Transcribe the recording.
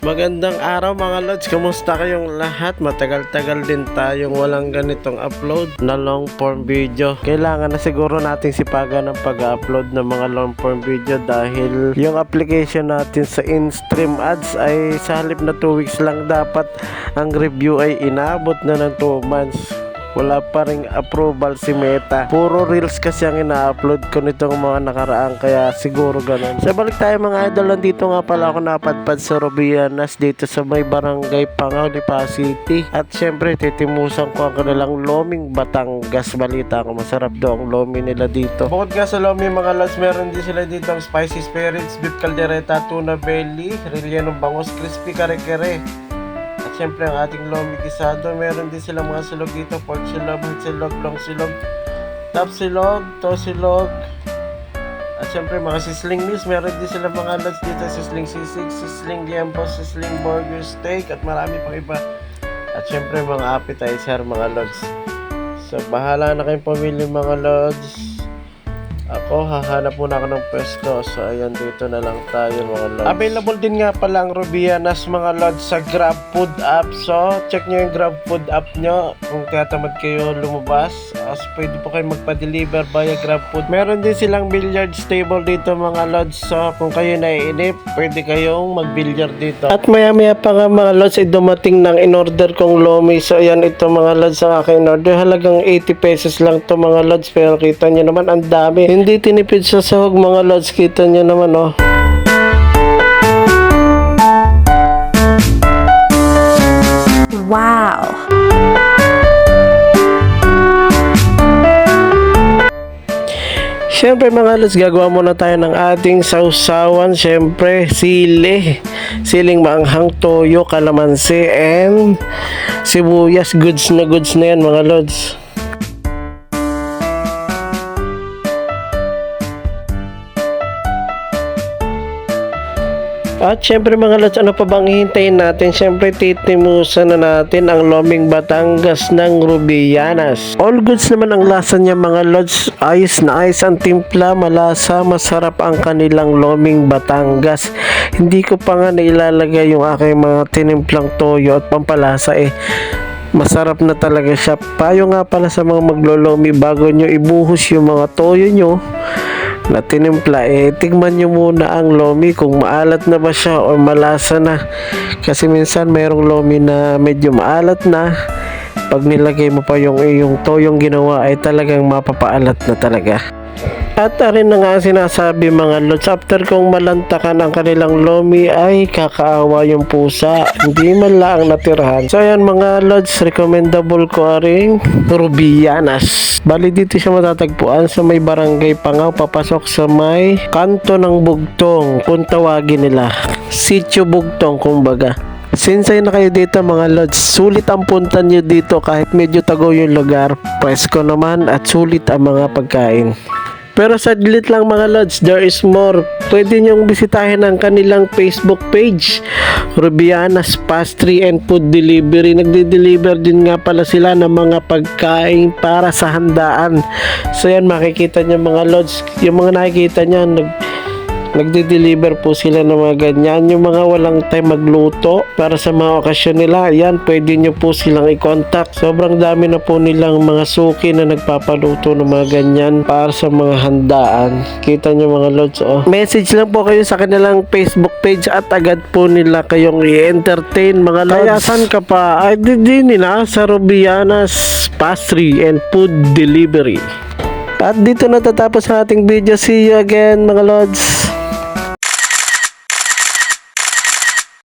Magandang araw mga lods, kumusta kayong lahat? Matagal-tagal din tayong walang ganitong upload na long form video. Kailangan na siguro nating sipagan ng pag-upload ng mga long form video dahil yung application natin sa in-stream ads ay sa halip na 2 weeks lang dapat, ang review ay inaabot na ng 2 months. Wala pa ring approval si Meta. Puro reels kasi ang ina-upload ko nitong mga nakaraan, kaya siguro ganun. So balik tayo mga idol, nandito nga pala ako napadpad sa Robianas dito sa may barangay Pangaw, Lipa City. At syempre titimusan ko ang kanilang loming Batangas. Balita ko masarap daw ang lomi nila dito. Bukod nga sa lomi mga lods, meron din sila dito ang spicy spirits, beef caldereta, tuna belly, relleno bangus, crispy kare-kare. At syempre ang ating lomi gisado, meron din silang mga silog dito, pork silog, hot silog, long silog, top silog, toe silog. At syempre mga sisling meals, meron din silang mga lods dito, sisling sisig, sisling liempo, sisling burger steak, at marami pang iba. At syempre mga appetizer mga lods. So bahala na kayong pamili mga lods. Ako, hahanap muna ako ng pwesto. So, ayan, dito na lang tayo mga lods. Available din nga pala ang Robianas mga lods sa GrabFood app. So, check nyo yung GrabFood app nyo kung tatamad kayo lumabas. So, pwede po kayo magpa-deliver via GrabFood. Meron din silang billiards table dito mga lods. So, kung kayo naiinip, pwede kayong mag-billiard dito. At maya-maya pa nga mga lods, ay dumating ng in-order kong lomi. So, ayan, ito mga lods ang aking in-order. Halagang 80 pesos lang to mga lods. Pero kita nyo naman, ang dami. Hindi tinipid sa sahog mga lods, kita nyo naman oh. Wow! Siyempre mga lods, gagawa muna tayo ng ating sausawan. Siyempre siling maanghang, toyo, kalamansi, and sibuyas. Goods na yan mga lods. At syempre mga lods, ano pa bang hihintayin natin? Syempre titimusan na natin ang loming Batangas ng Robianas. All goods naman ang lasa niya mga lods. Ayos na ayos ang timpla, malasa, masarap ang kanilang loming Batangas. Hindi ko pa nga nailalagay yung aking mga tinimplang toyo at pampalasa Masarap na talaga siya. Payo nga pala sa mga maglolomi, bago nyo ibuhos yung mga toyo nyo na tinimpla, tigman nyo muna ang lomi kung maalat na ba siya o malasa na. Kasi minsan mayroong lomi na medyo maalat na, pag nilagay mo pa yung toyong ginawa ay talagang mapapaalat na talaga. At rin na nga sinasabi mga lods, after kong malantakan ang kanilang lomi ay kakaawa yung pusa, hindi man lang natirahan. So ayan mga lods, recommendable ko ring Robianas. Bali dito siya matatagpuan sa may barangay Pangaw, papasok sa may kanto ng Bugtong, kung tawagin nila Sitio Bugtong kumbaga. Sinsay na kayo dito mga lods, sulit ang punta nyo dito kahit medyo tago yung lugar. Presko naman at sulit ang mga pagkain. Pero saglit lang mga lods, there is more. Pwede nyong bisitahin ang kanilang Facebook page, Robianas Pastry and Food Delivery. Nagde-deliver din nga pala sila ng mga pagkain para sa handaan. So yan, makikita nyo mga lods, yung mga nakikita nyo, nagde-deliver po sila ng mga ganyan. Yung mga walang time magluto para sa mga okasyon nila, yan, pwede nyo po silang i-contact. Sobrang dami na po nilang mga suki na nagpapaluto ng mga ganyan para sa mga handaan. Kita nyo mga lods oh. Message lang po kayo sa kanilang Facebook page at agad po nila kayong i-entertain mga lods. Kaya saan ka pa? Ay din na sa Robianas Pastry and Food Delivery. At dito natatapos ang ating video. See you again mga lods.